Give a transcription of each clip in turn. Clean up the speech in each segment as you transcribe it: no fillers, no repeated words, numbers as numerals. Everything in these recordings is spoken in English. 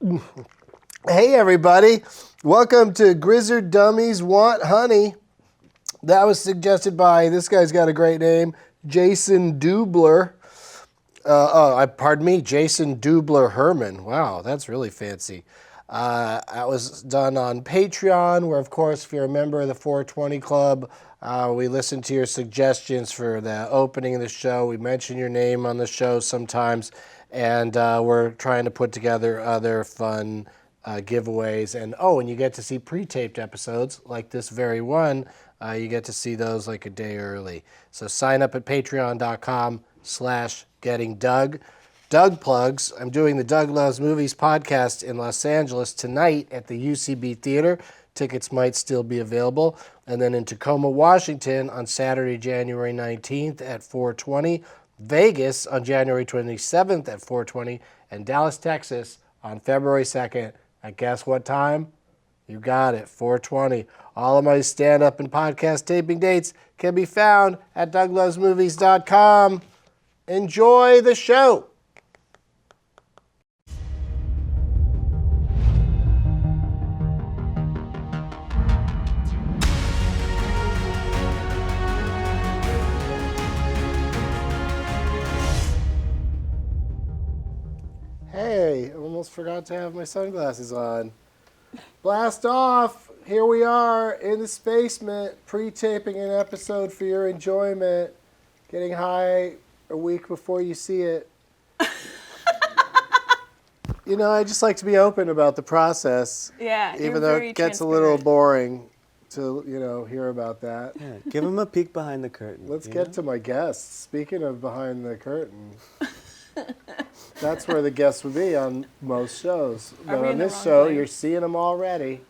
Hey everybody, welcome to Grizzard Dummies Want Honey. That was suggested by, this guy's got a great name, Jason Dubler. Pardon me, Jason Dubler Herman. Wow, that's really fancy. That was done on Patreon, where of course, if you're a member of the 420 Club, we listen to your suggestions for the opening of the show. We mention your name on the show sometimes, and we're trying to put together other fun giveaways. And you get to see pre-taped episodes like this very one. You get to see those like a day early. So sign up at patreon.com/gettingdoug. Doug plugs. I'm doing the Doug Loves Movies podcast in Los Angeles tonight at the UCB Theater. Tickets might still be available. And then in Tacoma, Washington on Saturday, January 19th at 4:20. Vegas on January 27th at 4:20. And Dallas, Texas on February 2nd at guess what time? You got it, 4:20. All of my stand-up and podcast taping dates can be found at douglovesmovies.com. Enjoy the show. Hey, I almost forgot to have my sunglasses on. Blast off! Here we are in the spacement, pre-taping an episode for your enjoyment. Getting high a week before you see it. I just like to be open about the process. Yeah, even though it gets a little boring to, hear about that. Yeah, give them a peek behind the curtain. Let's get to my guests. Speaking of behind the curtain. That's where the guests would be on most shows. But on this show, you're seeing them already.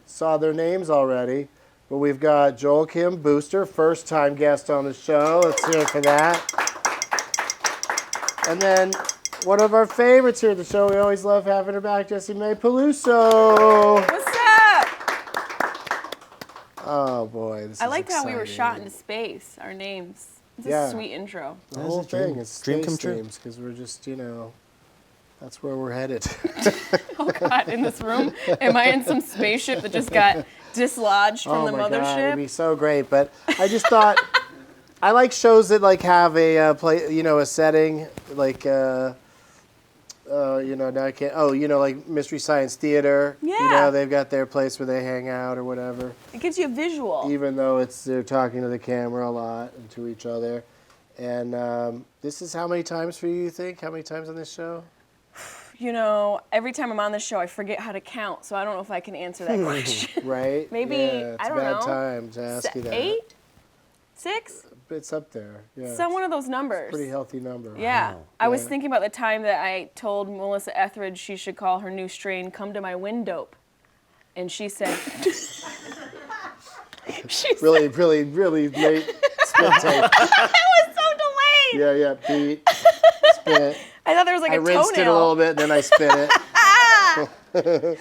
Saw their names already. But we've got Joel Kim Booster, first-time guest on the show. Let's hear it for that. And then one of our favorites here at the show, we always love having her back, Jessimae Peluso. What's up? Oh, boy. I liked how we were shot into space, our names. It's a sweet intro. The whole thing is dream come space true. names, because we're just, that's where we're headed. Oh, God, in this room? Am I in some spaceship that just got dislodged from the mothership? Oh, my God, it'd be so great. But I just thought, I like shows that, have a, a setting, now I can't, like Mystery Science Theater. Yeah. They've got their place where they hang out or whatever. It gives you a visual. Even though they're talking to the camera a lot and to each other. And this is how many times for you think? How many times on this show? Every time I'm on the show, I forget how to count, so I don't know if I can answer that question. Right? Maybe, yeah, I don't know. It's a bad time to ask you that. 8? 6? It's up there, yeah. Some one of those numbers. Pretty healthy number. Yeah. Wow. I was thinking about the time that I told Melissa Etheridge she should call her new strain Come to My Window. And she said... Really late spit tape. It was so delayed! Yeah, beat, spit. I thought there was like a toenail. I rinsed it a little bit, then I spit it.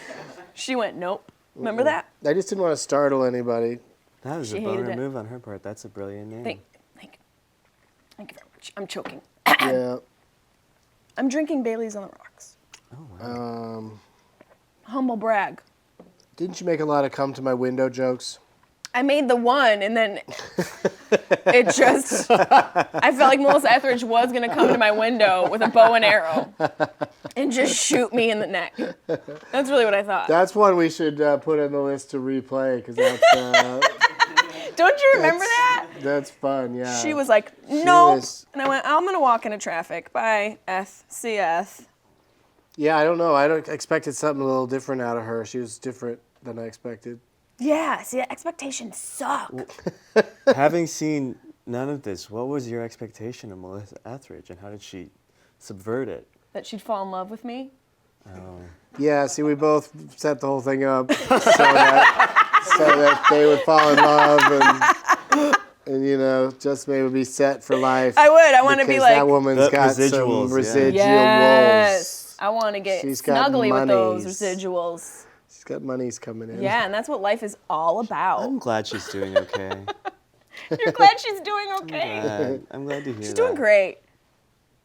She went, nope. Remember that? I just didn't want to startle anybody. That was She a hated boner it. move on her part. That's a brilliant name. Thank you very much. I'm choking. Yeah. I'm drinking Bailey's on the rocks. Oh, wow. Humble brag. Didn't you make a lot of come to my window jokes? I made the one, and then it just... I felt like Melissa Etheridge was going to come to my window with a bow and arrow and just shoot me in the neck. That's really what I thought. That's one we should put on the list to replay, because that's... Don't you remember that? That's fun, yeah. She was like, nope. was- And I went, I'm going to walk into traffic. Bye, Eth. See ya, Eth. Yeah, I don't know. I expected something a little different out of her. She was different than I expected. Yeah, see, expectations suck. Having seen none of this, what was your expectation of Melissa Etheridge, and how did she subvert it? That she'd fall in love with me. Oh. Yeah, see, we both set the whole thing up so that they would fall in love and Jessimae would be set for life. I would. I want to be like... that woman's got residuals, some residuals. Yes. I want to get She's got snuggly with those monies. residuals. She's got monies coming in. Yeah, and that's what life is all about. I'm glad she's doing okay. You're glad she's doing okay? I'm glad to hear She's that. doing great.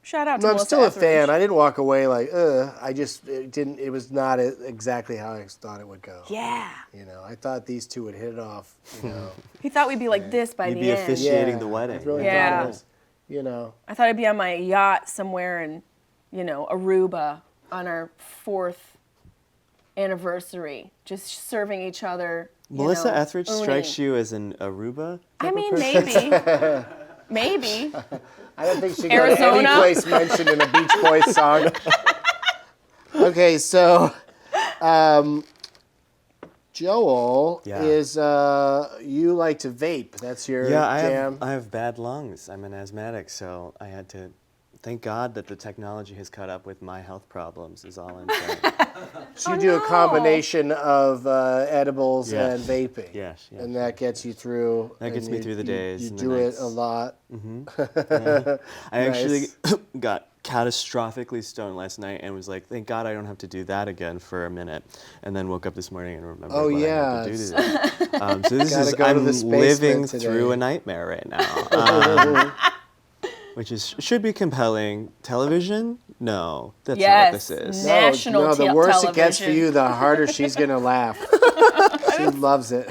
Shout out to No, I'm Melissa still a Etheridge. fan. I didn't walk away like, ugh. It was not exactly how I thought it would go. Yeah. You know, I thought these two would hit it off, you know. He thought we'd be like this by You'd the be end. officiating the wedding. I really Yeah. thought it was, you know. I thought I'd be on my yacht somewhere in, you know, Aruba on our 4th anniversary, just serving each other. Melissa know, Etheridge uni. strikes you as an Aruba? I mean, maybe. Maybe. I don't think she got any Arizona? place mentioned in a Beach Boys song. Okay, so Joel Yeah. is you like to vape. That's your Yeah, jam. I have bad lungs. I'm an asthmatic, so I had to. Thank God that the technology has caught up with my health problems. Is all I'm saying. So you do a combination of edibles Yes. and vaping. Yes, yes, And that gets you through. That gets and me through the days You and the do it nights. a lot. I actually Nice. got catastrophically stoned last night and was like, thank God I don't have to do that again for a minute. And then woke up this morning and remembered Oh, what I had to do yes. today. So this Gotta is, go to I'm the space living mint today. through a nightmare right now. Which should be television. Television? No, that's not what this is. No. National no, the te- worse it gets for television. you, the harder she's gonna laugh. She loves it.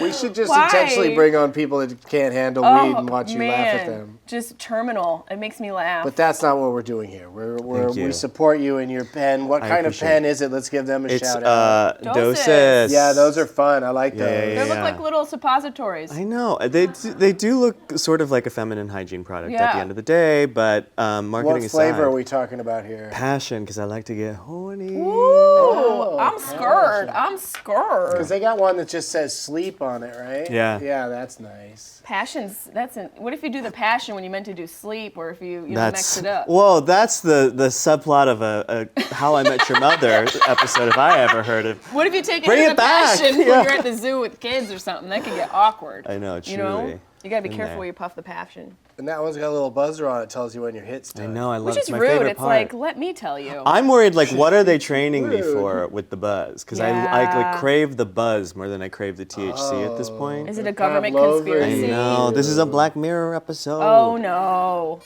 We should just Why? intentionally bring on people that can't handle weed and watch you laugh at them. Just terminal. It makes me laugh. But that's not what we're doing here. Thank you. We support you in your pen. What I kind of appreciate pen it. is it? Let's give them a It's shout out. Doses. Doses. Yeah, those are fun. I like those. Yeah, They look like little suppositories. I know. They do look sort of like a feminine hygiene product at Yeah. the end of the day, but marketing What aside. flavor are we talking about here? Passion, because I like to get horny. Ooh, I'm scared. I'm scared. Because they got one that just says sleep on it, right? Yeah. Yeah, that's nice. Passion's, what if you do the passion when you meant to do sleep, or if you mix it up? Whoa, that's the subplot of a How I Met Your Mother episode if I ever heard of. What if you take Bring it it the back. passion Yeah. when you're at the zoo with kids or something? That could get awkward. I know, You know? truly. You gotta be Been careful there. where you puff the passion. And that one's got a little buzzer on it. Tells you when your hit's done. I know, I love Which it's is my rude. favorite It's part. like, let me tell you. I'm worried, like, what are they training me Rude. for with the buzz? Because I Yeah. like crave the buzz more than I crave the THC at this point. Is it a government Pavlovian. I conspiracy? know. This is a Black Mirror episode. Oh no.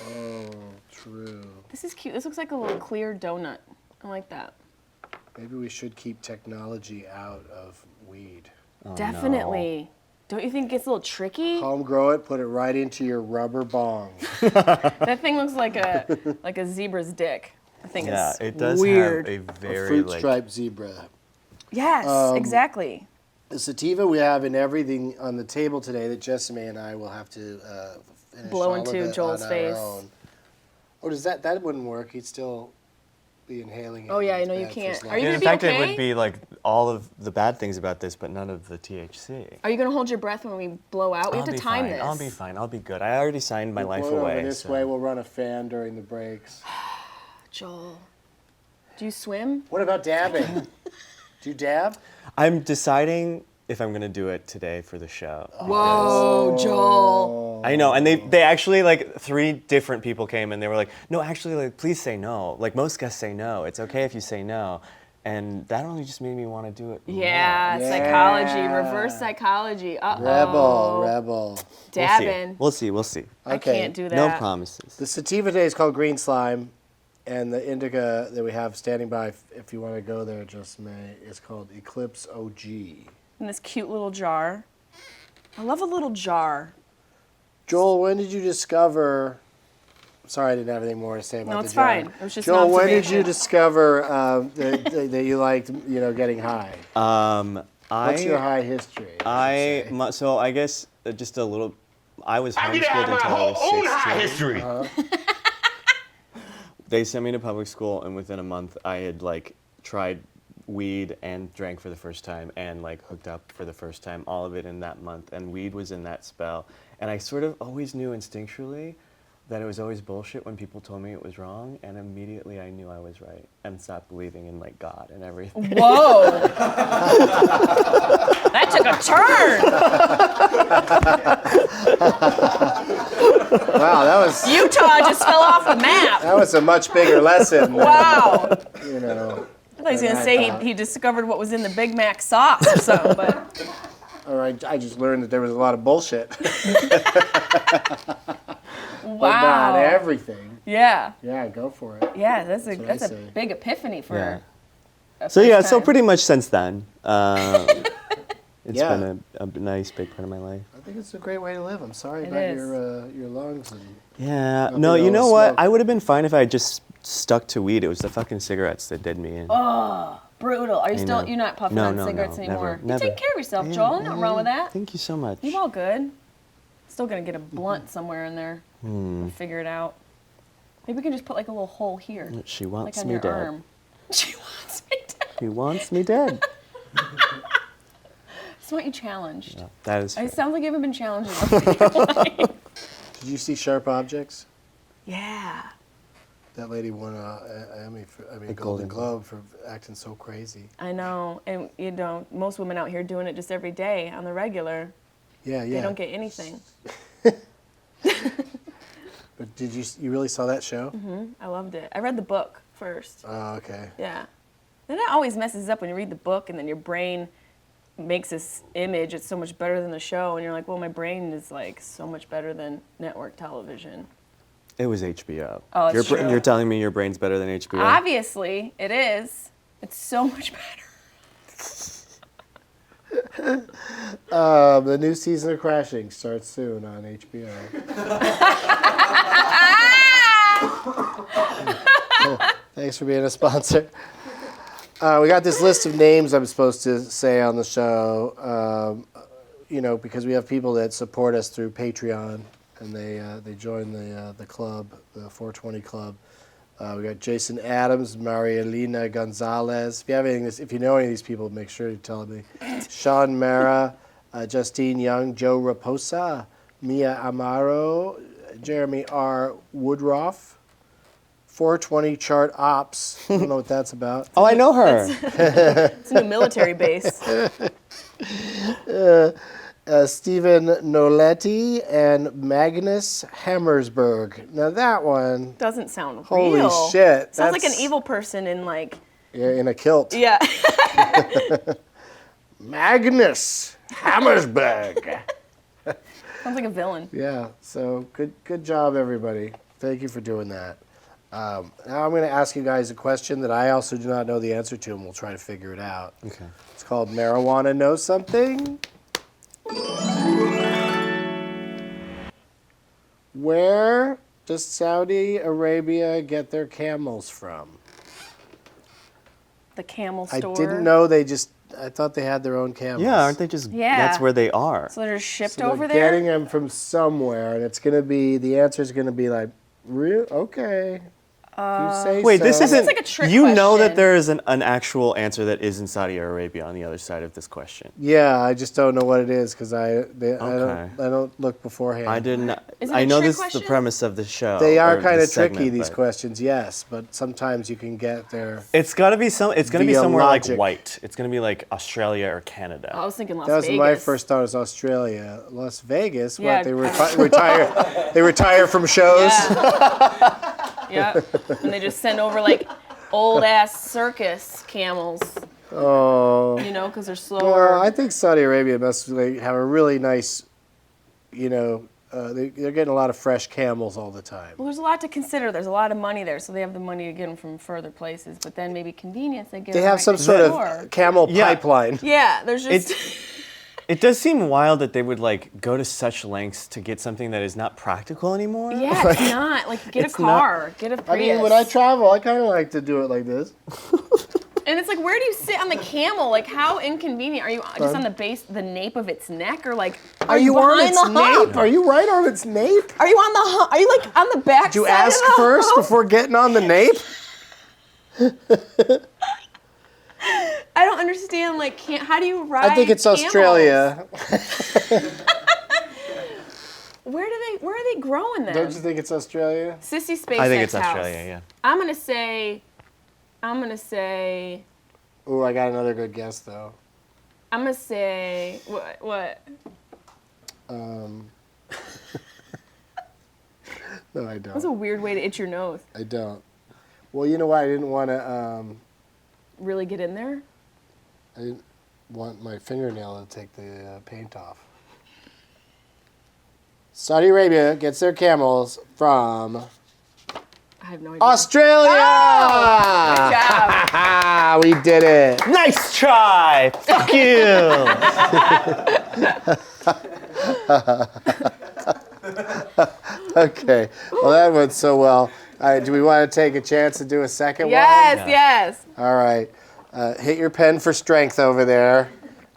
True. This is cute. This looks like a little clear donut. I like that. Maybe we should keep technology out of weed. Oh, Definitely. Don't you think it gets a little tricky? Home grow it, put it right into your rubber bong. That thing looks like a zebra's dick. I think Yeah, it's it does weird. have a very Fruit like. striped zebra. Yes, exactly. The sativa we have in everything on the table today that Jessimae and I will have to finish Blow all of into it Joel's on our face. own. Oh, does that wouldn't work? He'd still be inhaling it. Oh, yeah, I It's know you bad for can't. his Are you lungs. In be fact, it okay? would be like all of the bad things about this, but none of the THC. Are you gonna hold your breath when we blow out? We have to time fine. this. I'll be fine. I'll be good. I already signed my life Blow it away. over this so- way. We'll run a fan during the breaks. Joel, do you swim? What about dabbing? Do you dab? I'm deciding if I'm gonna do it today for the show. Whoa, Joel. I know, and they actually like 3 different people came and they were like, no, actually, like please say no. Like most guests say no. It's okay if you say no, and that only just made me want to do it. Yeah, Yeah. psychology, reverse psychology. Uh-oh. Rebel. Dabbing. We'll see. I Okay. can't do that. No promises. The sativa today is called Green Slime, and the indica that we have standing by, if you want to go there, Jessimae, is called Eclipse OG. In this cute little jar. I love a little jar. Joel, when did you discover? Sorry, I didn't have anything more to say about No, the it's jar. fine. It was just an Joel, when did observation. you discover that you liked, getting high? What's your high history? So I guess just a little. I was homeschooled until I was 16. They sent me to public school, and within a month, I had like tried weed and drank for the first time, and like hooked up for the first time. All of it in that month, and weed was in that spell. And I sort of always knew instinctually that it was always bullshit when people told me it was wrong, and immediately I knew I was right and stopped believing in like God and everything. Whoa. That took a turn. Wow, that was Utah just fell off the map. that was a much bigger lesson. Wow. I I thought he was going to say he discovered what was in the Big Mac sauce or something, but Or I just learned that there was a lot of bullshit. wow. But not everything. Yeah. Yeah, go for it. Yeah, that's what I a say. big epiphany for Yeah. a So first so time. pretty much since then, it's Yeah. been a nice big part of my life. I think it's a great way to live. I'm sorry It about is. your lungs. And Yeah. Not No, being you able to know what? smoke. I would have been fine if I had just stuck to weed. It was the fucking cigarettes that did me in. Oh, brutal. Are you still, know. you're not puffing No, on no, cigarettes no, anymore? never. You take care of yourself, Yeah, Joel. yeah, Nothing wrong with that. Thank you so much. You all good. Still gonna get a blunt somewhere in there. We'll figure it out. Maybe we can just put like a little hole here. She Like wants on me your dead. arm. She wants me dead. She wants me dead. Just want you challenged. No, that is. It fair. sounds like you haven't been challenged enough in your life. Did you see Sharp Objects? Yeah. That lady won a A Golden Golden Globe for acting so crazy. I know. And, you know, most women out here doing it just every day on the regular. Yeah, yeah. They don't get anything. But did you really saw that show? I loved it. I read the book first. Oh, okay. Yeah. Then it always messes up when you read the book and then your brain makes this image. It's so much better than the show. And you're like, well, my brain is like so much better than network television. It was HBO. Oh, it's true. You're telling me your brain's better than HBO? Obviously, it is. It's so much better. The new season of Crashing starts soon on HBO. Thanks for being a sponsor. We got this list of names I'm supposed to say on the show, because we have people that support us through Patreon, and they join the club, the 420 Club. We got Jason Adams, Marielina Gonzalez. If you know any of these people, make sure to tell me. Sean Mara, Justine Young, Joe Raposa, Mia Amaro, Jeremy R. Woodruff, 420 Chart Ops. I don't know what that's about. Oh, I know her. It's a new military base. Stephen Noletti and Magnus Hammersberg. Now that one, Doesn't sound holy real. shit. Sounds like an evil person in like, In a kilt. yeah. Magnus Hammersberg. Sounds like a villain. Yeah, so good job, everybody. Thank you for doing that. Now I'm going to ask you guys a question that I also do not know the answer to, and we'll try to figure it out. Okay. It's called Marijuana Know Something? Where does Saudi Arabia get their camels from? The camel I store. didn't know I thought they had their own camels. Yeah, aren't they just? Yeah. That's where they are. So they're just shipped So they're over there? getting them from somewhere, and the answer is going to be like, real? Okay. You say Wait, so. this isn't. like a trick you know question. that there is an actual answer that is in Saudi Arabia on the other side of this question. Yeah, I just don't know what it is because I Okay. don't look beforehand. I didn't. Is it I a know trick this is question? the premise of the show. They are or kind of this tricky, segment, these but questions, yes, but sometimes you can get there. It's got to be some. It's gonna be Via somewhere logic. like white. It's gonna be like Australia or Canada. I was thinking Las That was Vegas. my first thought was Australia. Las Vegas, Yeah, what? They retire. They retire from shows. Yeah. And they just send over like old ass circus camels, Oh. because they're Well, slower. I think Saudi Arabia must have a really nice, they're getting a lot of fresh camels all the time. Well, there's a lot to consider. There's a lot of money there, so they have the money to get them from further places. But then maybe convenience, they get They them have right some next sort door. of camel Yeah. pipeline. Yeah, there's just. It does seem wild that they would like go to such lengths to get something that is not practical anymore. Yeah, it's not. Like, get a It's not- car, get a Prius. I mean, when I travel, I kind of like to do it like this. And it's like, where do you sit on the camel? Like, how inconvenient. Are you just on the nape of its neck? Or like, Are you on behind its the hump? nape? Are you right on its nape? Are you on the hump? Are you like on the back Did you side of ask the first hump? before getting on the nape? I don't understand, like, how do you ride I think it's camels? Australia. Where are they growing them? Don't you think it's Australia? Sissy Space I think X it's house. Australia. Yeah. I'm gonna say, Ooh, I got another good guess though. what? No, I That's a don't. weird way to itch your nose. I don't. Well, you know what? I didn't want to. Really get in there? I didn't want my fingernail to take the paint off. Saudi Arabia gets their camels from have no idea. Australia! Oh, We did it. Nice try. Fuck you. Okay. Well, that went so well. All right. Do we want to take a chance to do a second Yes, one? yes. All right. Hit your pen for strength over there.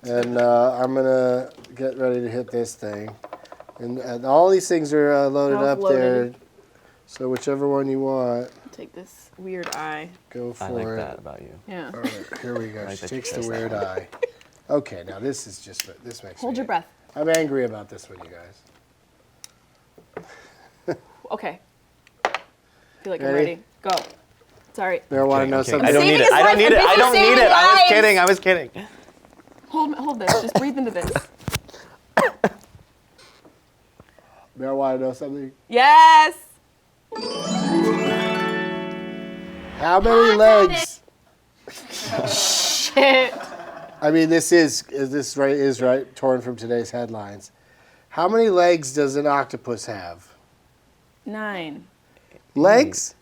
And I'm going to get ready to hit this thing. And all these things are loaded All up loaded. there. So whichever one you want, Take this weird eye. go for I like it. that about you. Yeah. All right, here we go. like She that you takes the chose that weird one. eye. Okay, now this makes Hold me. your breath. I'm angry about this one, you guys. Okay. Feel like I'm Ready? ready. Go. Sorry. Never want to know Okay. something. I don't saving need it. his I don't life. need I'm it. I busy don't need saving it. I was lives. kidding. I was kidding. Hold this. Just breathe into this. Never want to know something. Yes. How many legs? Shit. I mean, this is right torn from today's headlines. How many legs does an octopus have? 9. Legs?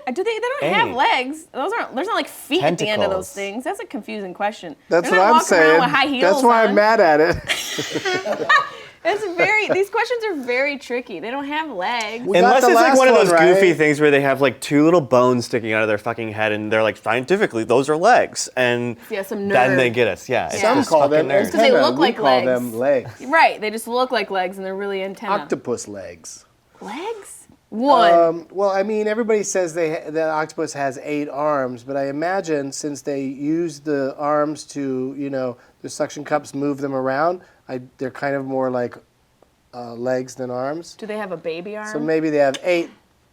They don't have 8. legs. There's not like feet at the end of those Tentacles. things. That's a confusing question. That's They're what not I'm walking around saying. with high heels That's why on. I'm mad at it. These questions are very tricky. They don't have legs. We got Unless the it's like last one of those one goofy right. things where they have like 2 little bones sticking out of their fucking head, and they're like, scientifically, those are legs, and Yeah, some then nerd. they get us. Yeah, it's Some just call fucking them nerds. Because they antenna. look like we call legs. them legs. Right. They just look like legs and they're really antenna. Octopus legs. Legs? 1. Well, I mean, everybody says the octopus has 8 arms, but I imagine since they use the arms to, the suction cups move them around, they're kind of more like legs than arms. Do they have a baby arm? So maybe they have 8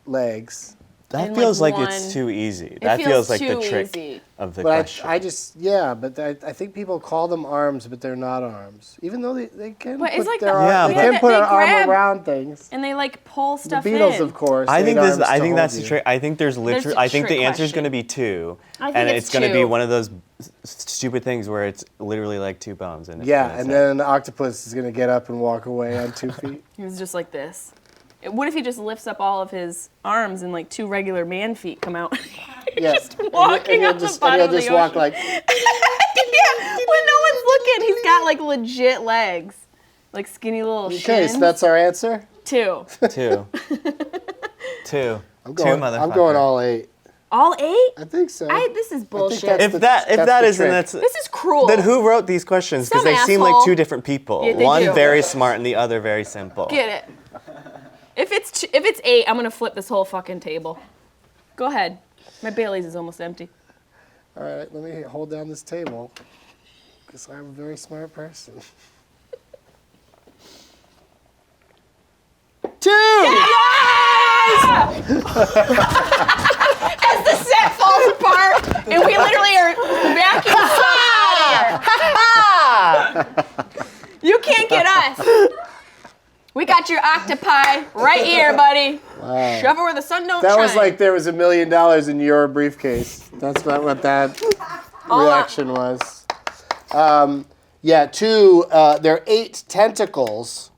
legs. That And, feels like, like it's one- too easy. It That feels like too the trick easy. of the But question. I think people call them arms, but they're not arms. Even though they can But it's put like their the- arm, Yeah, they but- can put They an arm grab- around things. And they like pull The stuff Beatles, in. of course. I think 8 this. arms I to think hold that's the you. trick. I think there's a literally. I think trick the answer is question. going to be 2, I think and it's it's going to be 2. one of those stupid things where it's literally like 2 bones. And Yeah, that's and it. then the octopus is going to get up and walk away on 2 feet. He was just like this. What if he just lifts up all of his arms and like 2 regular man feet come out? Yeah. Just walking he'll on the just, bottom he'll of the just walk ocean. like, Yeah, when no one's looking, he's got like legit legs. Like skinny little okay, shins. so that's our answer? 2. 2. 2. I'm going, motherfucker. I'm going all 8. All 8? I think so. This is bullshit. that's- If that that's the isn't, trick. that's. This is cruel. Then who wrote these questions? Because Some they seem like asshole. 2 different people. Yeah, they One do. very smart and the other very simple. Get it. If it's 8, I'm gonna flip this whole fucking table. Go ahead. My Bailey's is almost empty. All right, let me hold down this table because I'm a very smart person. 2! As the set falls apart, and we literally are vacuum out of here. You can't get us. We got your octopi right here, buddy. Wow. Shove it where the sun don't That shine. was like there was $1 million in your briefcase. That's not what that reaction was. Yeah, 2, there are 8 tentacles,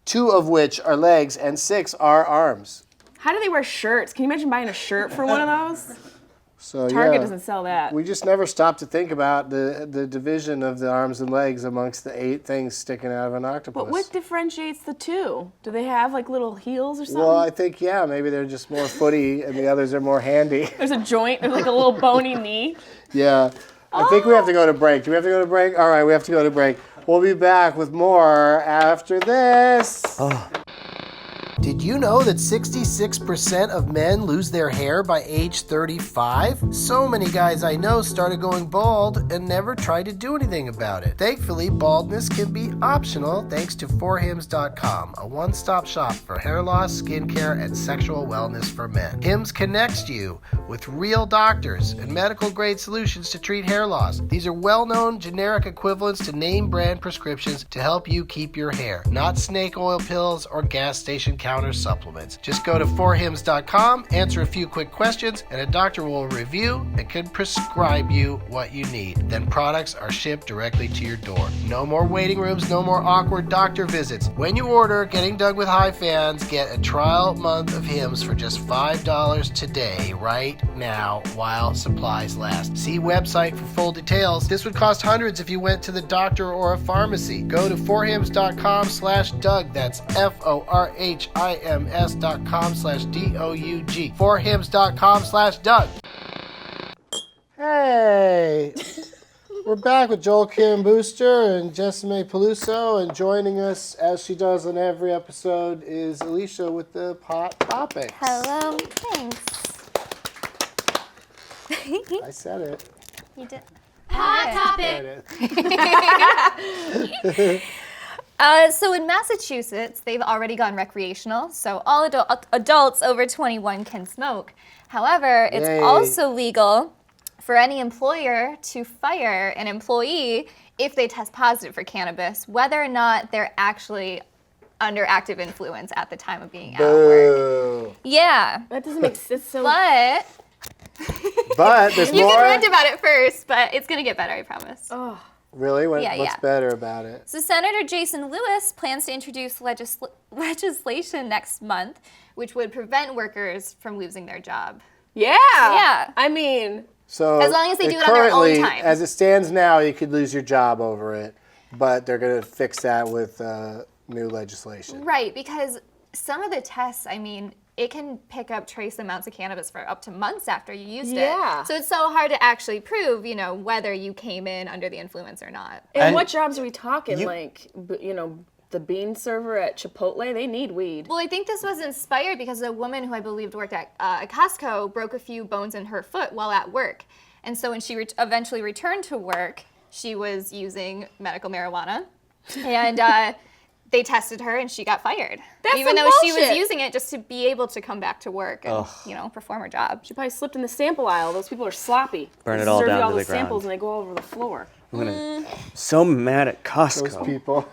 2 of which are legs and 6 are arms. How do they wear shirts? Can you imagine buying a shirt for one of those? So Target yeah, doesn't sell that. we just never stop to think about the division of the arms and legs amongst the 8 things sticking out of an octopus. But what differentiates the 2? Do they have like little heels or something? Well, I think, yeah, maybe they're just more footy and the others are more handy. There's a joint. There's like a little bony knee. Yeah. I think we have to go to break. Do we have to go to break? All right, we have to go to break. We'll be back with more after this. Did you know that 66% of men lose their hair by age 35? So many guys I know started going bald and never tried to do anything about it. Thankfully, baldness can be optional thanks to forhims.com, a one-stop shop for hair loss, skincare, and sexual wellness for men. Hims connects you with real doctors and medical-grade solutions to treat hair loss. These are well-known generic equivalents to name brand prescriptions to help you keep your hair, not snake oil pills or gas station over-the-counter supplements. Just go to forhims.com, answer a few quick questions, and a doctor will review and can prescribe you what you need. Then products are shipped directly to your door. No more waiting rooms, no more awkward doctor visits. When you order Getting Dug with High fans, get a trial month of Hims for just $5 today, right now, while supplies last. See website for full details. This would cost hundreds if you went to the doctor or a pharmacy. Go to forhims.com/Doug. That's forhims.com/DOUG. forhims.com/Doug. Hey, we're back with Joel Kim Booster and Jessimae Peluso, and joining us, as she does on every episode, is Alicia with the Hot Topics. Hello, thanks. I said it. You did. Hot topic. So in Massachusetts, they've already gone recreational, so all adults over 21 can smoke. However, it's Yay. also legal for any employer to fire an employee if they test positive for cannabis, whether or not they're actually under active influence at the time of being out of work. Boo. Yeah, That doesn't make sense. So but But there's you more. can rant about it first, but it's gonna get better, I promise. Really? What's Yeah. better about it? So Senator Jason Lewis plans to introduce legislation next month, which would prevent workers from losing their job. yeah. Yeah. I mean, So As long as they do it on their own currently, time. as it stands now, you could lose your job over it, but they're going to fix that with new legislation. Right, because some of the tests, I mean, it can pick up trace amounts of cannabis for up to months after you used Yeah. it. So it's so hard to actually prove, whether you came in under the influence or not. and what jobs are we talking? The bean server at Chipotle, they need weed. Well, I think this was inspired because a woman who I believed worked at Costco broke a few bones in her foot while at work. And so when she eventually returned to work, she was using medical marijuana. And they tested her and she got fired. That's Even some though she was bullshit. using it just to be able to come back to work and, perform her job. She probably slipped in the sample aisle. Those people are sloppy. Burn They it all serve you down all to those the ground. samples and they go all over the floor. So mad at Those Costco. people.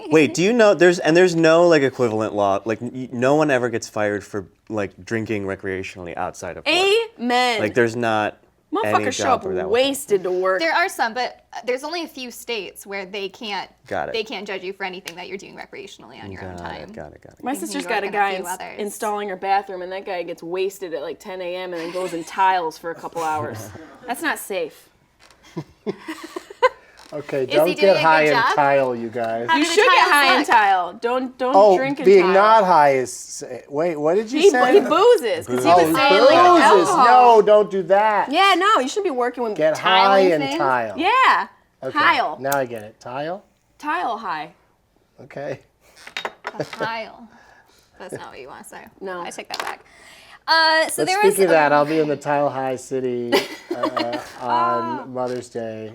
Wait, do you know there's no like equivalent law? Like no one ever gets fired for like drinking recreationally outside of work. Amen. Like there's not any Motherfuckers show job up where that would wasted to work. There are some, but there's only a few states where they can't Got it. they can't judge you for anything that you're doing recreationally on your own time. Got it. My think sister's New got York a and a guy few others. installing her bathroom, and that guy gets wasted at like 10 a.m. and then goes in tiles for a couple hours. That's not safe. Okay, he don't doing get a high good in job? tile, you guys. How You do the should get tiles high in look? tile. Don't Oh, drink in being tile. not high is. Wait, what did you He say? boozes because he Oh, was saying like boozes. alcohol. No, don't do that. Yeah, no, you should be working with Get high tiling in things. tile. Yeah, Okay, tile, now I get it. Tile? tile high. Okay. A tile. That's not what you want to say. No. I take that back. So But there was speaking of that, I'll be in the Tile High City on Mother's Day,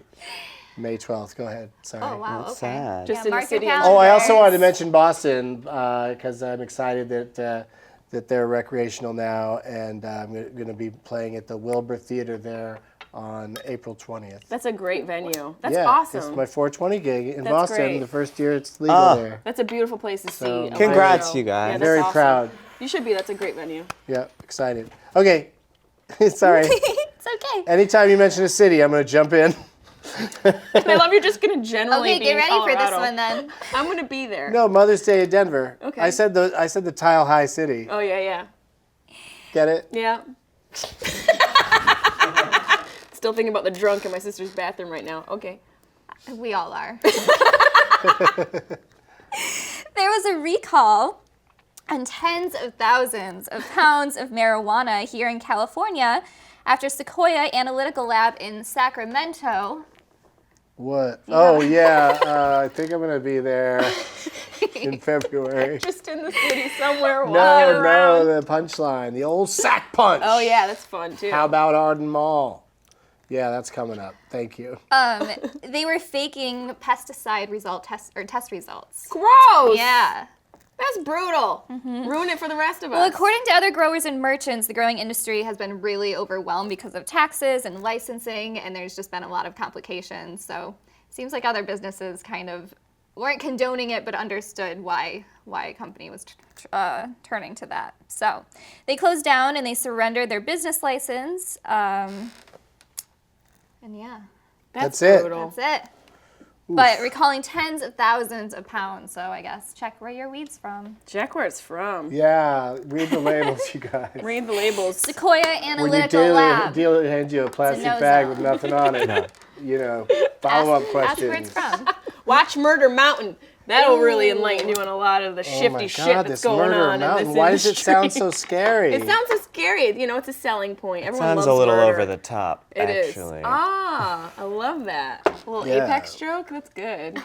May 12th. Go ahead. Sorry. Oh wow, That's okay. sad. Just Yeah, in the mark your city. calendar. Oh, I also wanted to mention Boston because I'm excited that they're recreational now, and I'm going to be playing at the Wilbur Theater there on April 20th. That's a great venue. That's yeah, awesome. It's my 420 gig in That's Boston. great. The first year it's legal Oh. there. That's a beautiful place to see. a live Congrats, show. you guys. Yeah, that's Very awesome. proud. You should be. That's a great venue. Yeah, excited. Okay. Sorry. It's okay. Anytime you mention a city, I'm going to jump in. I love you're just gonna generally Okay, be get in ready for this Colorado. one then. I'm gonna be there. No, Mother's Day in Denver. Okay. I said the Tile High City. Oh yeah. Get it? Yeah. Still thinking about the drunk in my sister's bathroom right now. Okay. We all are. There was a recall on tens of thousands of pounds of marijuana here in California after Sequoia Analytical Lab in Sacramento. What? Oh, yeah. I think I'm going to be there in February. Just in the city somewhere walking No, around. the punchline. The old sack punch. Oh yeah, that's fun too. How about Arden Mall? Yeah, that's coming up. Thank you. They were faking pesticide test results. Gross. Yeah. That's brutal. Ruin it for the rest of Well, us. according to other growers and merchants, the growing industry has been really overwhelmed because of taxes and licensing, and there's just been a lot of complications. So it seems like other businesses kind of weren't condoning it, but understood why why a company was turning to that. So they closed down and they surrendered their business license. And yeah, That's it. brutal. that's it. But recalling tens of thousands of pounds. So I guess check where your weed's from. Check where it's from. Yeah, read the labels, you guys. Read the labels. Sequoia When Analytical you Lab. dealer hands you a plastic no bag zone. with nothing on it, you know, follow-up Ask questions. where it's from. Watch Murder Mountain. That'll really enlighten you on a lot of the Oh shifty my shit God, that's this going Murder on Mountain. in this Why does it sound industry. so scary? It sounds so scary. You know, it's a selling point. Everyone Sounds loves a little murder. over the top, It is. actually. Ah, I love that. A little Yeah. apex stroke. That's good.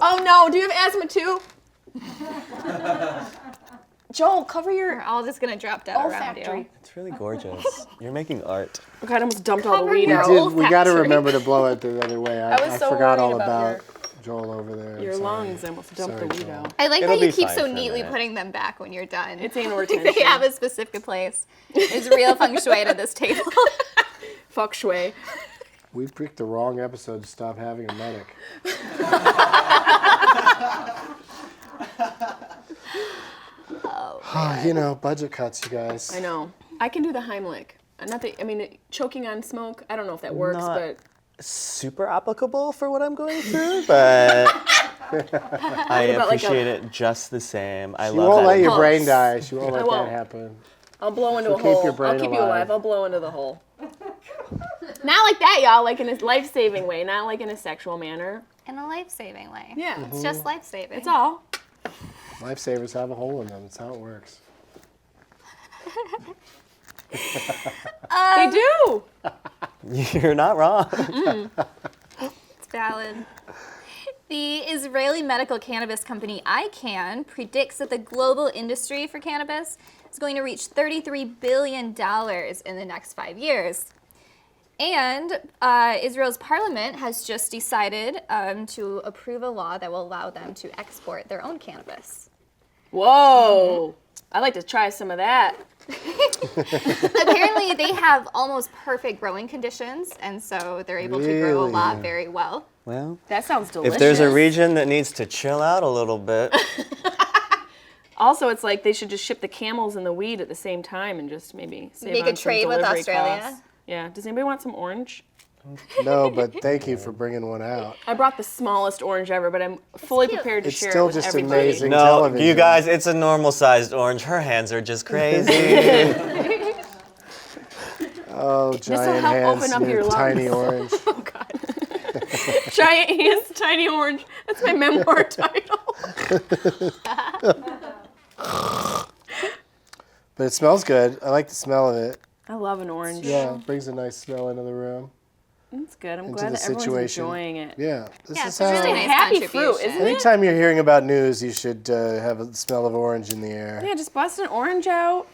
Oh no! Do you have asthma too? Joel, cover We're your all just gonna drop dead around you. olfactory. It's really gorgeous. You're making art. Oh God, I almost dumped all the Cover weed your out. old- we got to olfactory. remember to blow it the other way. I was I so forgot all worried about about Joel over there. I'm Your sorry. lungs. I almost dumped Sorry, the weed Joel. out. I like It'll that you be keep fine so for a neatly minute. putting them back when you're done. It's anal They retention. have a specific place. There's real feng shui to this table. Fuck shui. We picked the wrong episode to stop having a medic. You know, budget cuts, you guys. I know. I can do the Heimlich. Not that, I mean, choking on smoke. I don't know if that works, Not- but Super applicable for what I'm going through, but I about like appreciate it just the same. I She love won't that. let your Pulse. brain die. She won't let won't. that happen. I'll blow into She'll a keep hole. your brain I'll keep you alive. alive. I'll blow into the hole. Not like that, y'all. Like in a life-saving way, not like in a sexual manner. In a life-saving way. Yeah, It's just life-saving. it's all. Lifesavers have a hole in them. That's how it works. They do. You're not wrong. It's valid. The Israeli medical cannabis company ICANN predicts that the global industry for cannabis is going to reach $33 billion in the next 5 years. And Israel's parliament has just decided to approve a law that will allow them to export their own cannabis. Whoa. I'd like to try some of that. Apparently, they have almost perfect growing conditions, and so they're able to grow a Really? lot very well. Well, That sounds delicious. if there's a region that needs to chill out a little bit, Also, it's like they should just ship the camels and the weed at the same time and just maybe save Make on a some trade with delivery Australia? costs. Yeah. Does anybody want some orange? No, but thank you for bringing one out. I brought the smallest orange ever, but I'm fully cute. prepared to It's share still it with just everybody. amazing. no, Television. you guys, it's a normal-sized orange. Her hands are just crazy. Oh, giant help hands, open up you your tiny lungs. orange. Oh God. Giant hands, tiny orange. That's my memoir title. But it smells good. I like the smell of it. I love an orange. Yeah, it brings a nice smell into the room. That's good. I'm Into glad the that everyone's situation. enjoying it. Yeah, this Yeah, is it's a really how. nice happy fruit, contribution. isn't it? Anytime you're hearing about news, you should have a smell of orange in the air. Yeah, just bust an orange out.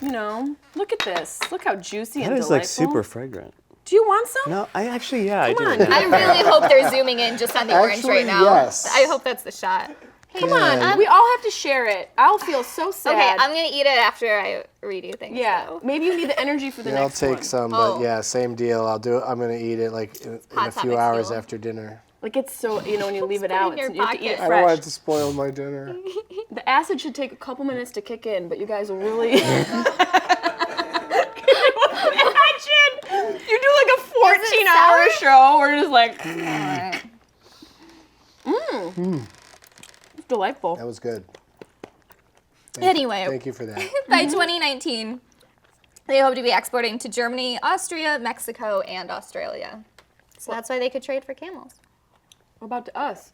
You know, look at this. Look how juicy That and is delightful. like super fragrant. Do you want some? No, I actually, yeah, I do. on. I really hope they're zooming in just on the orange Actually, right now. yes. I hope that's the shot. Hey, Come on, we all have to share it. I'll feel so sad. Okay, I'm gonna eat it after I read you things. Yeah, though. maybe you need the energy for the Yeah, I'll next take one. some, but Oh. yeah, same deal. I'll do it. I'm gonna eat it like in Hot a few Topics hours fuel. after dinner. Like it's so, you know, when you leave it put it out, in your you have to eat it pocket. I don't want fresh. it to spoil my dinner. The acid should take a couple minutes to kick in, but you guys will really. Imagine you do like a 14-hour show where you're just like, it's delightful. That was good. Anyway, Thank you for that. by 2019, they hope to be exporting to Germany, Austria, Mexico, and Australia. So that's why they could trade for camels. What about to us?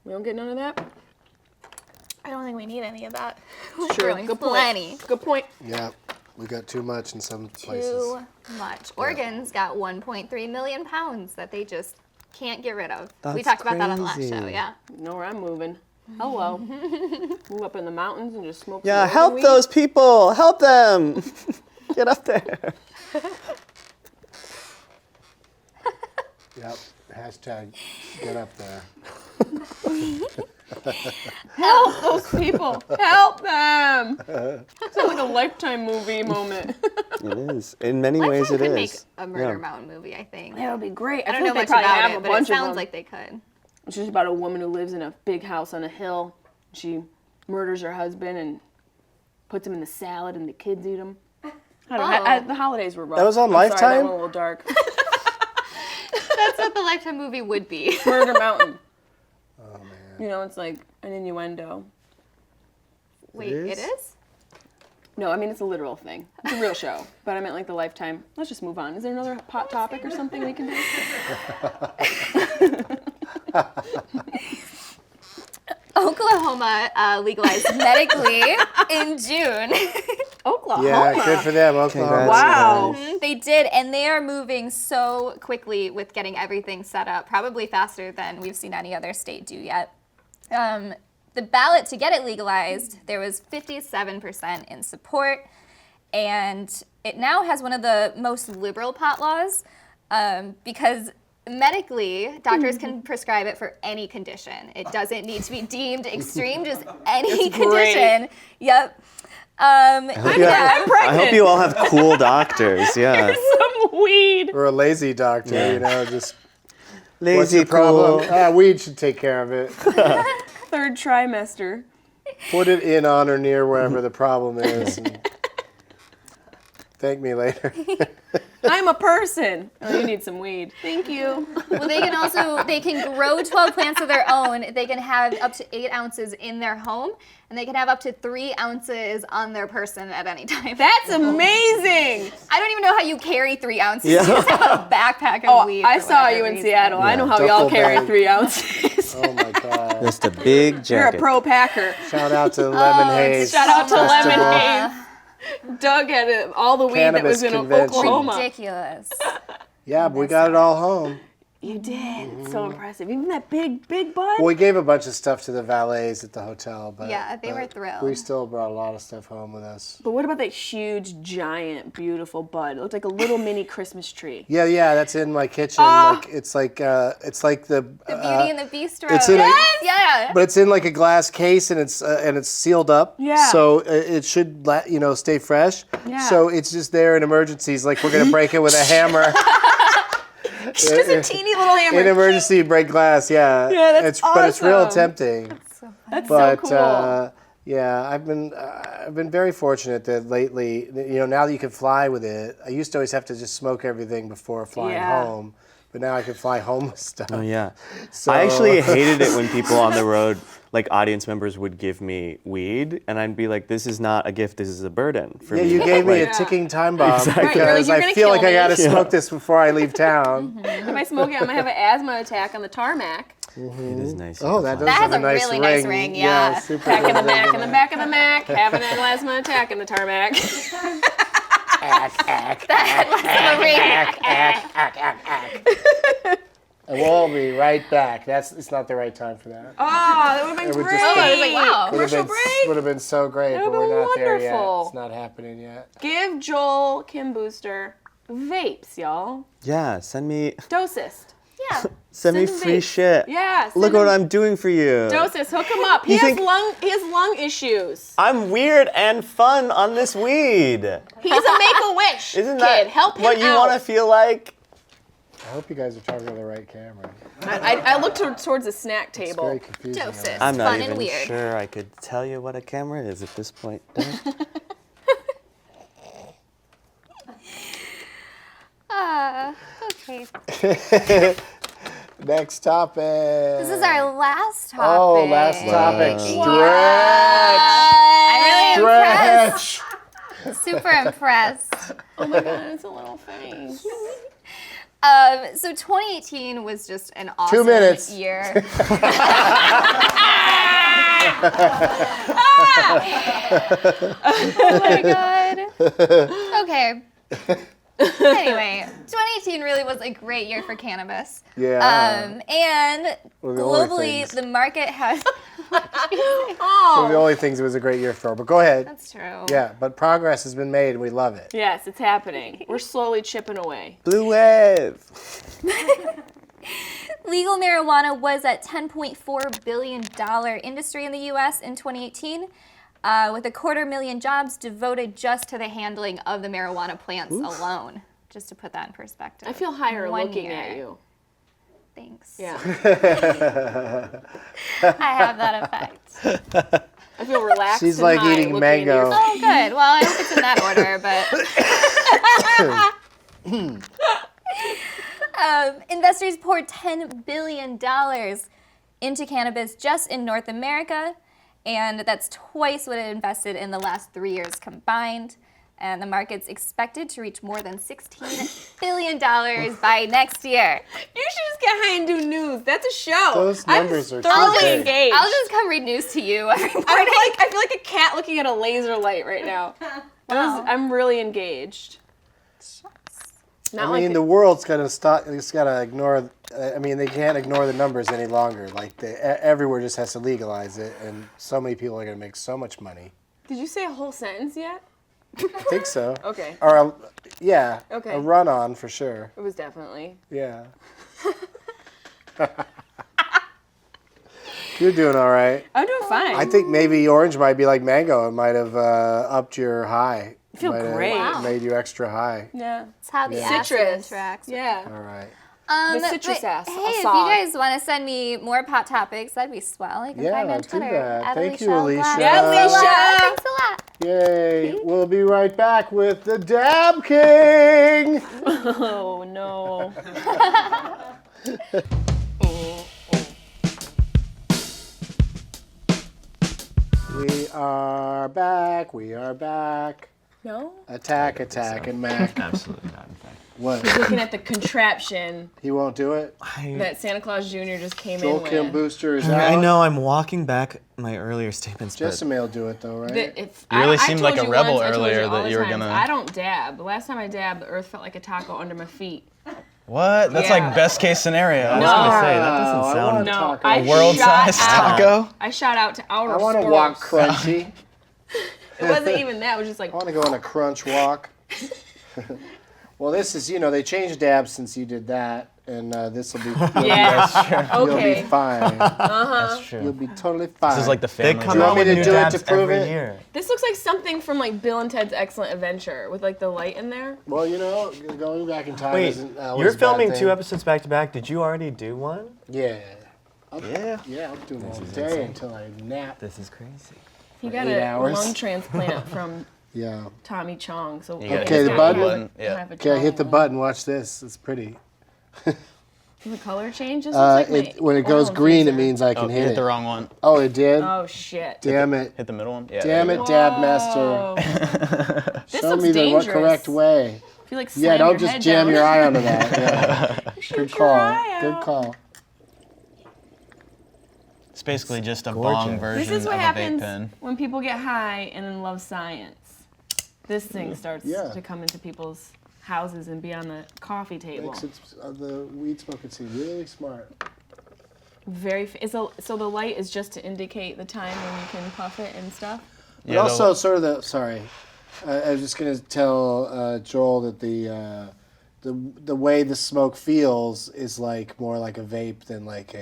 We don't get none of that? I don't think we need any of that. We're True. growing Good point. plenty. Good point. Yeah, we got too much in some places. Too much. Oregon's got 1.3 million pounds that they just can't get rid of. We That's talked about that on the last crazy. show, yeah. You know where I'm moving. Hello. Move up in the mountains and just smoke some Yeah, Oregon help weed. those people. Help them. Get up there. Yep. Hashtag get up there. Help those people. Help them. It's like a Lifetime movie moment. It is. In many ways, it could is. make a Murder Yeah. Mountain movie, I think. That would be great. I don't feel know like much they probably about have it, a but bunch it of sounds them. like they could. It's just about a woman who lives in a big house on a hill. She murders her husband and puts him in the salad, and the kids eat him. I don't know. The holidays were rough. That was on I'm sorry, Lifetime? that went a little dark. That's what the Lifetime movie would be. Murder Mountain. Oh, man. You know, it's like an innuendo. Wait, It it is? is? No, I mean, it's a literal thing. It's a real show. But I meant like the Lifetime. Let's just move on. Is there another hot topic or something we can do? Oklahoma legalized medically in June. Oklahoma. Yeah, good for them, Oklahoma. Congrats, Wow. guys. They did, and they are moving so quickly with getting everything set up, probably faster than we've seen any other state do yet. The ballot to get it legalized, there was 57% in support, and it now has one of the most liberal pot laws because medically, doctors can prescribe it for any condition. It doesn't need to be deemed extreme, just any That's great. condition. Yep. I'm I pregnant. hope you all have cool doctors. Yeah. Some weed. Or a lazy doctor, you know, just what's Lazy your problem? cool. Weed should take care of it. Third trimester. Put it in on or near wherever the problem is. And thank me later. I'm a person. Oh, you need some weed. Thank you. Well, they can grow 12 plants of their own. They can have up to 8 ounces in their home, and they can have up to 3 ounces on their person at any time. That's amazing. I don't even know how you carry 3 ounces. Yeah. You just have a backpack of Oh, weed. I for saw whatever you in reason. Seattle. I know how Duffel y'all carry bag. 3 ounces. Oh my God. Just a big You're jacket. a pro packer. Shout out to Lemon Haze. Shout out to Festival. Lemon Haze. Doug had all the weed that was Cannabis in convention. Oklahoma. Ridiculous. Yeah, but we got it all home. You did. It's so impressive. Even that big bud. Well, we gave a bunch of stuff to the valets at the hotel, but Yeah, they were thrilled. We still brought a lot of stuff home with us. But what about that huge, giant, beautiful bud? It looked like a little mini Christmas tree. Yeah, that's in my kitchen. Oh. Like it's like the The Beauty and the Beast road. it's in a- Yeah. but it's in like a glass case and it's sealed up. Yeah. So it should stay fresh. Yeah. So it's just there in emergencies. Like we're gonna break it with a hammer. Just a teeny little hammer. In emergency, break glass. Yeah. Yeah, that's But it's real awesome. tempting. That's But so cool. yeah, I've been very fortunate that lately, now that you can fly with it. I used to always have to just smoke everything before flying Yeah. home, but now I can fly home with stuff. Oh yeah. So- I actually hated it when people on the road, like audience members, would give me weed, and I'd be like, "This is not a gift. This is a burden for Yeah, me." you gave me Like, a ticking time bomb Exactly. Right, you're like, because "You're I gonna feel like kill I me." gotta smoke this before I leave town. If I smoke it, I'm gonna have an asthma attack on the tarmac. It is nice. Oh, that does That have has a nice really ring. nice ring, yeah. super Back in the good. back, in the back of the Mac, having an asthma attack in the tarmac. And we'll be right back. It's not the right time for that. Oh, that would have It been would great. just I was like, wow. Commercial break. Would have been so great, That but would've we're been not there yet. wonderful. It's not happening yet. Give Joel Kim Booster vapes, y'all. Yeah, send me Dosist. Yeah. send me Send free vapes. shit. Yeah. Look what I'm doing for you. Dosist, hook him up. He You has think- lung issues. I'm weird and fun on this weed. He's a Make-A-Wish Isn't kid. that Help him what you out. want to feel like? I hope you guys are talking to the right camera. I looked towards the snack It's table. very confusing. Doses. I'm not Fun and even weird. sure I could tell you what a camera is at this point. Okay. Next topic. This is our last topic. Oh, last topic. I'm really impressed. Stretch. Super impressed. Oh my god, it's a little face. So 2018 was just an awesome 2 minutes. year. Oh my god. Okay. Anyway, 2018 really was a great year for cannabis. Yeah. And One of the only globally, things. the market has. One of the only things it was a great year for. But go ahead. That's true. Yeah, but progress has been made and we love it. Yes, it's happening. We're slowly chipping away. Blue wave. Legal marijuana was a $10.4 billion industry in the U.S. in 2018, with 250,000 jobs devoted just to the handling of the marijuana plants alone. Just to put that in perspective. I feel higher 1 looking year. at you. Thanks. Yeah. I have that effect. I feel relaxed. She's and like high eating looking at mango. you. Oh, good. Well, I hope it's in that order, but... investors poured $10 billion into cannabis just in North America, and that's twice what it invested in the last 3 years combined. And the market's expected to reach more than $16 billion by next year. You should just get high and do news. That's a show. Those numbers I'm are too thoroughly big. engaged. I'll just come read news to you every morning. I feel like a cat looking at a laser light right now. Wow. I'm really engaged. Not I mean, like the world's gonna stop. It's gotta ignore. I mean, they can't ignore the numbers any longer. Like, everywhere just has to legalize it, and so many people are gonna make so much money. Did you say a whole sentence yet? I think so. Okay. Or yeah. Okay. A run on for sure. It was definitely. Yeah. You're doing all right. I'm doing fine. I think maybe orange might be like mango. It might have upped your high. I feel Might have great. Wow. Made you extra high. Yeah. That's how the acid Citrus. interacts. Yeah. All right. The citrus but, ass, Hey, a if you song. guys want to send me more pot topics, that'd be swell. You can find me on do Twitter. that. at Thank you, Glass. Alicia. Yeah, Alicia. Thanks a lot. Yay. We'll be right back with the Dab King. Oh no. We are back. We are back. No? Attack, and Mac. Absolutely not, in fact. What? Looking at the contraption He won't do it? that Santa Claus Jr. just came Joel in Kim with. Booster is out. I know I'm walking back my earlier statements, but Jessimae will do it though, right? You You really seemed like a rebel I told earlier all that the you were times, gonna- I don't dab. The last time I dabbed, the earth felt like a taco under my feet. What? That's Yeah. like best case scenario. I was gonna say that doesn't I sound. want No, taco. I World-sized shot out- taco? I shot out to outer I want to squirrels. walk crunchy. It wasn't even that. It was just like, I want to go on a crunch walk. Well, this is, they changed dabs since you did that, and this will be, yeah. you'll be Okay. fine. That's true. You'll be totally fine. This is like the They family. come You out want me with to new do it dabs to prove every it? year. This looks like something from like Bill and Ted's Excellent Adventure with like the light in there. Well, going back in time Wait, isn't always you're a bad filming thing. 2 episodes back to back. Did you already do one? Yeah. Yeah. Yeah, I'll do them all is day insane. until I nap. This is crazy. He got 8 a hours. lung transplant from Yeah. Tommy Chong. So You gotta Okay, hit the button? Yeah. Okay, hit the button. Watch this. It's pretty. The color change. This looks like my When it goes oil green, it infuser. means I Oh, can you hit hit it. the wrong one. Oh, it did? Oh shit. Damn it. Hit the middle one. Yeah. Damn there it, you Dab Master. Whoa. This Show looks me the dangerous. correct way. If you like Yeah, slam don't your just head jam down. your eye onto that. Yeah. Shoot Good your call. eye Good out. call. It's basically just a gorgeous. bong version This is what of a vape happens pen. when people get high and then love science. This thing starts Yeah. to come into people's houses and be on the coffee table. Makes it, the weed smoker seem really smart. So the light is just to indicate the time when you can puff it and stuff. But also, sort of sorry, I was just gonna tell Joel that the way the smoke feels is like more like a vape than like Got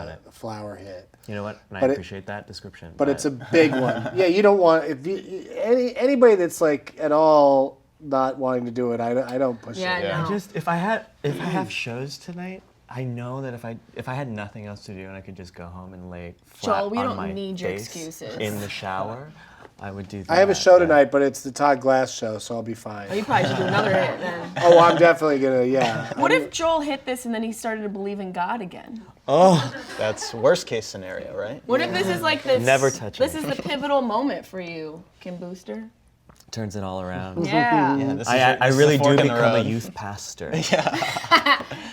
a it. flower hit. You know what? And But I it- appreciate that description. But it's a big one. Yeah, you don't want anybody that's like at all not wanting to do it. I don't push Yeah, it. Yeah. no. if I have shows tonight, I know that if I had nothing else to do and I could just go home and lay flat Joel, we on don't my need your face excuses. in the shower, I would do that. I have a show but- tonight, but it's the Todd Glass show, so I'll be fine. You probably should do another hit then. Oh, I'm definitely gonna. Yeah. What if Joel hit this and then he started to believe in God again? Oh, that's worst case scenario, right? What if this is like this? Never touch This me. is the pivotal moment for you, Kim Booster. Turns it all around. Yeah. Yeah, this is I this is really the do fork in the become a road. youth pastor.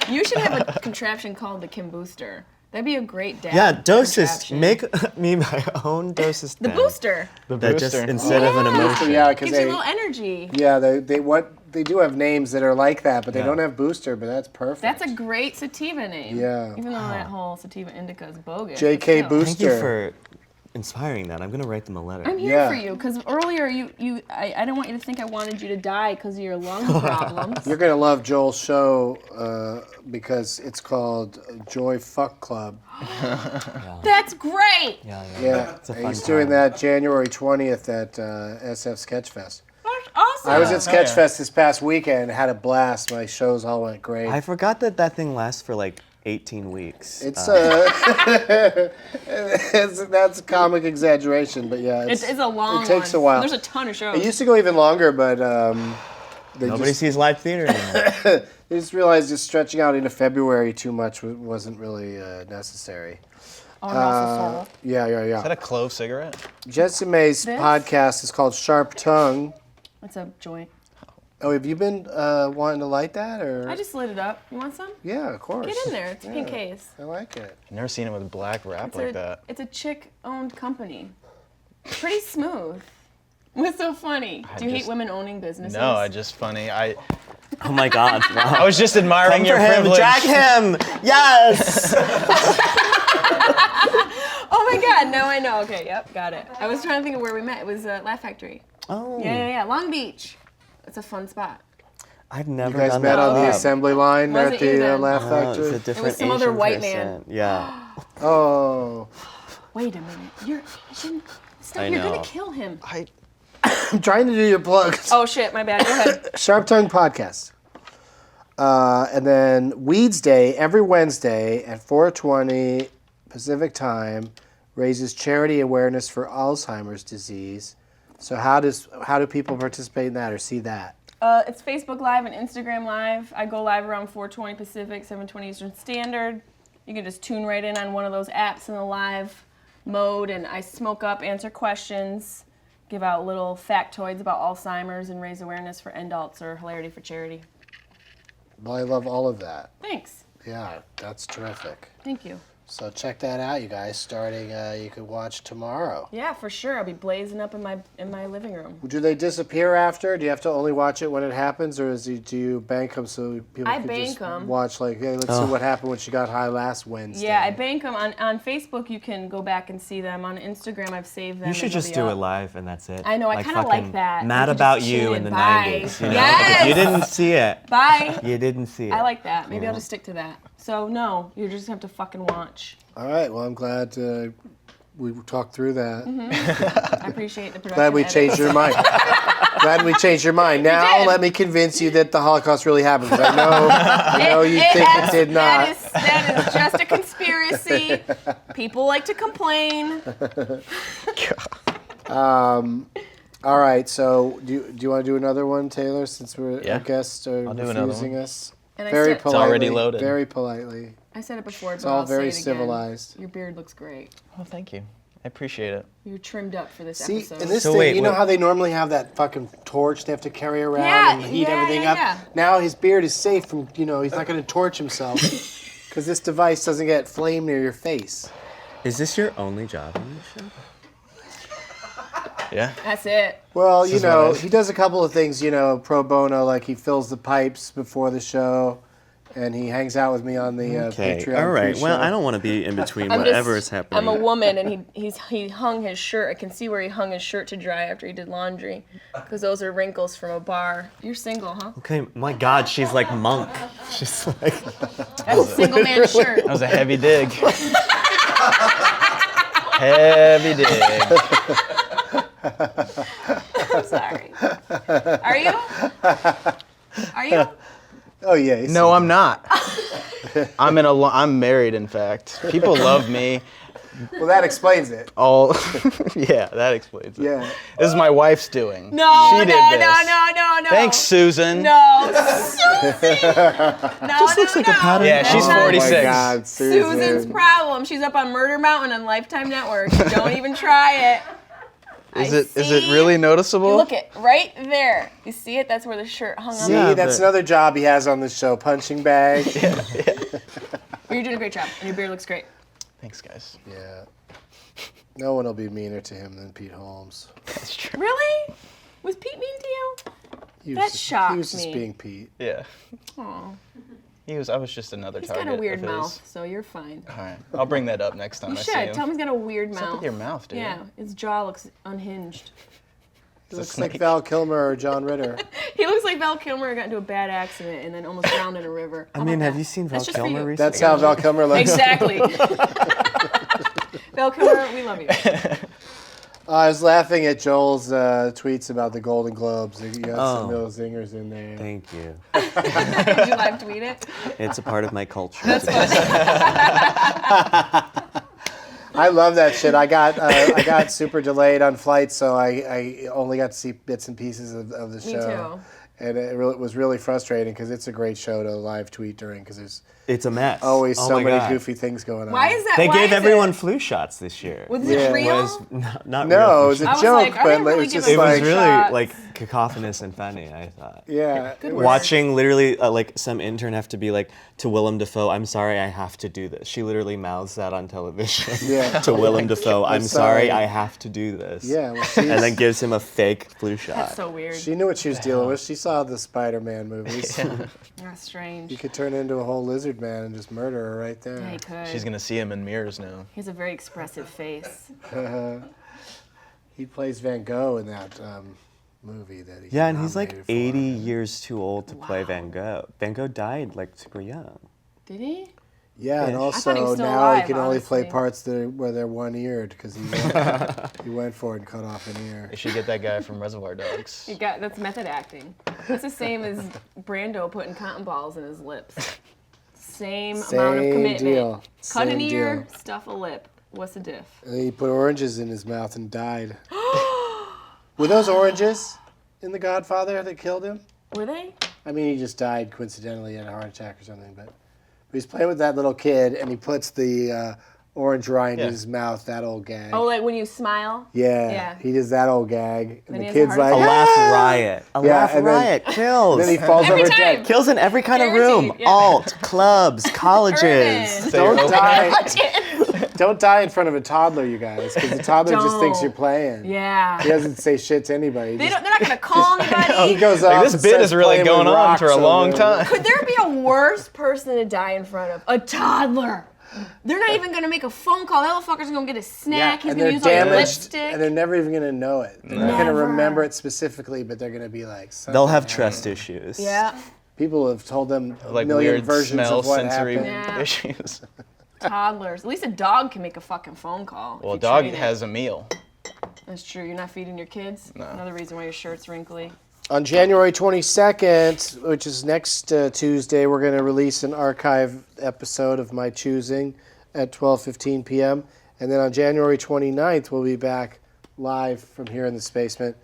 You should have a contraption called the Kim Booster. That'd be a great dad. Yeah, dosist. contraption. Make me my own dosist. the pen. booster. That just booster. instead of an Yeah. emotion. Yeah, because Gives you a they. little energy. Yeah, they do have names that are like that, but they Yeah. don't have booster. But that's perfect. That's a great sativa name. Yeah. Even though that whole sativa indica is bogus. J.K. but still. Booster. Thank you for inspiring that. I'm gonna write them a letter. I'm here Yeah. for you because earlier I didn't want you to think I wanted you to die because of your lung problems. You're gonna love Joel's show because it's called Joy Fuck Club. That's great. Yeah, It's a and fun he's doing time. that January 20th at SF Sketchfest. That's awesome. I was at Sketchfest this past weekend, had a blast. My shows all went great. I forgot that thing lasts for like 18 weeks. It's that's a comic exaggeration, but yeah, It's a long one. It takes a while. There's a ton of shows. It used to go even longer, but they Nobody sees live theater anymore. they just realized just stretching out into February too much wasn't really necessary. Yeah. Is that a clove cigarette? Jessimae's This? podcast is called Sharp Tongue. It's a joint. Oh, have you been wanting to light that, or? I just lit it up. You want some? Yeah, of course. Get in there. It's a pink case. I like it. I've never seen it with black wrap like that. It's a chick-owned company. Pretty smooth. What's so funny? Do you hate just- women owning businesses? No, I just funny. Oh my God! I Wow. was just admiring Come your for him, privilege. drag him! Yes! Oh my God! No, I know. Okay, yep, got it. I was trying to think of where we met. It was Laugh Factory. Oh. Yeah. Long Beach. It's a fun spot. I've You never guys done met that. on the Okay. assembly line Wasn't at you the then? Laugh Oh, it's Factory. a different some other Asian white person. man. Yeah. Oh, Wait a minute. You're I you're gonna know. kill him. I'm trying to do your plugs. Oh shit! My bad. Go ahead. Sharp Tongue Podcast. And then Weeds Day every Wednesday at 4:20 Pacific Time raises charity awareness for Alzheimer's disease. So how do people participate in that or see that? It's Facebook Live and Instagram Live. I go live around 4:20 Pacific, 7:20 Eastern Standard. You can just tune right in on one of those apps in the live mode, and I smoke up, answer questions, give out little factoids about Alzheimer's, and raise awareness for adults or hilarity for charity. Well, I love all of that. Thanks. Yeah, that's terrific. Thank you. So check that out, you guys. Starting, you could watch tomorrow. Yeah, for sure. I'll be blazing up in my living room. Do they disappear after? Do you have to only watch it when it happens, or do you bank them so people I can bank just 'em. watch? Like, hey, let's see what happened when she got high last Wednesday. Yeah, I bank them on Facebook. You can go back and see them. On Instagram, I've saved them. You should and they'll just be do up. it live and that's it. I know, I kinda fucking like that. Mad We could About just You tune in the in. Bye. 90s. You know? Yes! You didn't see it. Bye. You didn't see it. I like that. Maybe I'll just stick to that. So no, you just have to fucking watch. All right. Well, I'm glad we talked through that. I appreciate the production. Glad we edit. changed your mind. Glad we changed your mind. Now did. let me convince you that the Holocaust really happened. 'Cause I know you think it did not. That is just a conspiracy. People like to complain. All right. So do you want to do another one, Taylor? Since our guests are I'll do another refusing one. us. And Very I said, politely. already loaded. Very politely. I said it before, but all I'll very say it again. civilized. Your beard looks great. Oh, thank you. I appreciate it. You're trimmed up for this See, episode. in this So thing, wait, you know what- how they normally have that fucking torch they have to carry around Yeah, and heat yeah, everything yeah, up? yeah. Now his beard is safe from, he's not going to torch himself because this device doesn't get flame near your face. Is this your only job on this show? Yeah. That's it. Well, This is what I- he does a couple of things, pro bono, like he fills the pipes before the show, and he hangs out with me on the Patreon. All right. Well, pre-show. I don't want to be in between I'm whatever just- is happening. I'm a woman, and he hung his shirt. I can see where he hung his shirt to dry after he did laundry, because those are wrinkles from a bar. You're single, huh? Okay, my God, she's like Monk. She's like. That's a single man's shirt. That was a heavy dig. Heavy dig. I'm sorry. Are you? Are you? Oh yeah. he's No, I'm not. I'm married, in fact. People love me. Well, that explains it. All. Yeah, that explains it. Yeah. This is my wife's doing. No, She did this. no. Thanks, Susan. No, Susan. No, Just looks like a pattern. Yeah, she's That's not 46. Oh my God, Susan's problem. She's up on Murder Mountain on Lifetime Network. Don't even try it. Is I it see. really noticeable? Look it right there. You see it? That's where the shirt hung on. See, Yeah, that's but- another job he has on this show, punching bag. But you're doing a great job, and your beard looks great. Thanks, guys. Yeah. No one will be meaner to him than Pete Holmes. That's true. Really? Was Pete mean to you? He was That just, shocked He was just me. being Pete. Yeah. Aw. I was just another He's target. got a weird of his. mouth, so you're fine. All right, I'll bring that up next time You I see should. him. Tell him he's got a weird What's mouth. up with your mouth, dude? Yeah, his jaw looks unhinged. He looks like Val Kilmer or John Ritter. He looks like Val Kilmer got into a bad accident and then almost drowned in a river. I mean, have you seen Val That's just for Kilmer you. recently? That's how Val Kilmer looks. Exactly. Val Kilmer, we love you. I was laughing at Joel's tweets about the Golden Globes. You got some real zingers in there. Thank you. Did you live tweet it? It's a part of my culture. I love that shit. I got super delayed on flights, so I only got to see bits and pieces of the Me show. too. And it was really frustrating because it's a great show to live tweet during because there's It's a mess. always Oh so my many God. goofy things going on. Why is that? They why gave is everyone it? flu shots this year. Was Yeah. it real? Was not No, real it was flu a I was joke, like, are they but really it was just giving It was like really shots? like cacophonous and funny, I thought. yeah. It was, Watching literally like some intern have to be like to Willem Dafoe, I'm sorry, I have to do this. She literally mouths that on television Yeah. to Willem Dafoe, I'm sorry. sorry, I have to do this. Yeah, well, And then gives him a fake flu shot. That's so weird. she knew what she was dealing with. She saw the Spider-Man movies. That's strange. You could turn into a whole lizard man and just murder her right there. Yeah, he could. She's gonna see him in mirrors now. He has a very expressive face. He plays Van Gogh in that movie that he Yeah, and he's like nominated for. 80 years too old to play Van Gogh. Van Gogh died like super young. Did he? Yeah, and I thought he also was still now he alive, can only play honestly. parts where they're one-eared because he went for it and cut off an ear. They should get that guy from Reservoir Dogs. That's method acting. That's the same as Brando putting cotton balls in his lips. Same amount of Same commitment. deal. Cut Same an ear, deal. stuff a lip. What's the diff? And he put oranges in his mouth and died. Were those oranges in The Godfather that killed him? Were they? I mean, he just died coincidentally, had a heart attack or something. But he's playing with that little kid, and he puts the orange rind in Yeah. his mouth. That old gag. Oh, like when you smile? yeah, yeah. he does that old gag, and Then he the has a kid's heart like, A attack? laugh "Ah!" riot. A Yeah, laugh and then- riot kills. Then he falls Every over time. dead. Kills in every kind of room. Guaranteed, yeah. Alt, clubs, colleges. Urban. Don't die! Don't die in front of a toddler, you guys, because the toddler just thinks Don't. you're playing. Yeah. He doesn't say shit to anybody. They're not gonna call anybody. He goes Like, off this and bit starts is really playing going with on for a rocks long over time. Could there be a worse person to die in front of? A toddler. They're not even gonna make a phone call. That motherfucker's gonna get a snack. He's and gonna they're use all your damaged, lipstick. and they're never even gonna know it. They're not gonna Never. remember it specifically, but they're gonna be like, They'll have "Something trust happened." issues. Yeah. People have told them a Like million weird versions smell, of what sensory happened. Yeah. issues. Toddlers. At least a dog can make a fucking phone call. if Well, a you dog train it. has a meal. That's true. You're not feeding your kids. No. Another reason why your shirt's wrinkly. On January 22nd, which is next Tuesday, we're going to release an archive episode of my choosing at 12:15 p.m. And then on January 29th, we'll be back live from here in the Spacement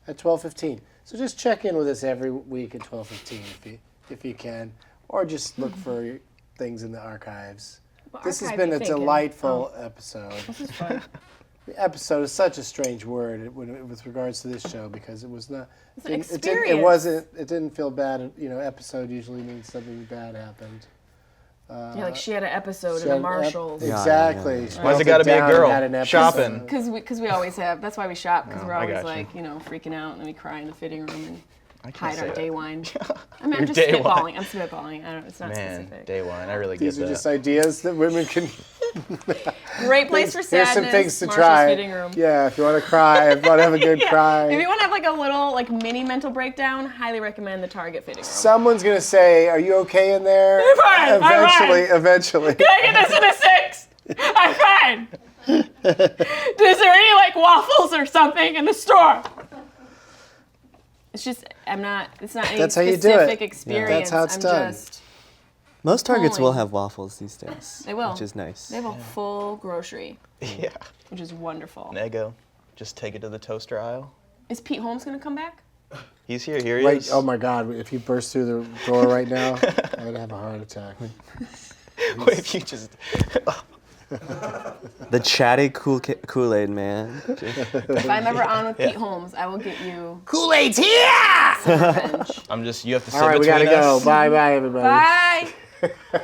at 12:15. So just check in with us every week at 12:15 if you can, or just look for things in the archives. What This has archive been you a thinking? delightful episode. This is fun. The episode is such a strange word with regards to this show because it was not. It's an It experience. wasn't. It didn't feel bad. You know, episode usually means something bad happened. Yeah, like she had an episode She in had a an Marshalls. Yeah. Exactly. She Why's melted it gotta be a down and girl? had an episode. Shopping. Because we always have. That's why we shop. Because we're I always got you. like, freaking out, and then we cry in the fitting room and I can't hide say our that. day wine. I mean, I'm Your just day spitballing. wine. I'm spitballing. I don't. It's not Man, specific. day one. I really These get are that. just ideas that women can. Great place for Here's sadness. some things to Marshall's try. fitting room. Yeah, if you want to cry, if you want to have a good Yeah. cry. If you want to have like a little like mini mental breakdown, highly recommend the Target fitting room. Someone's gonna say, "Are you okay in there?" I'm fine, Eventually. Can I get this in a 6? I'm fine. Is there any like waffles or something in the store? It's just it's not any That's how you do specific it. experience. That's how it's I'm done. just Most Targets will Pulling. have waffles these days. They will. Which is nice. They have a full grocery, Yeah. which is wonderful. Nego. Just take it to the toaster aisle. Is Pete Holmes gonna come back? He's here. Here he Right. is. Oh my God! If you burst through the door right now, I would have a heart attack. What if you just... The chatty Kool-Aid man. If I'm ever on with Pete Holmes, I will get you Kool-Aid's here! some revenge. I'm just... You have to sit All right, we between gotta go. us. Bye, bye, everybody. Bye.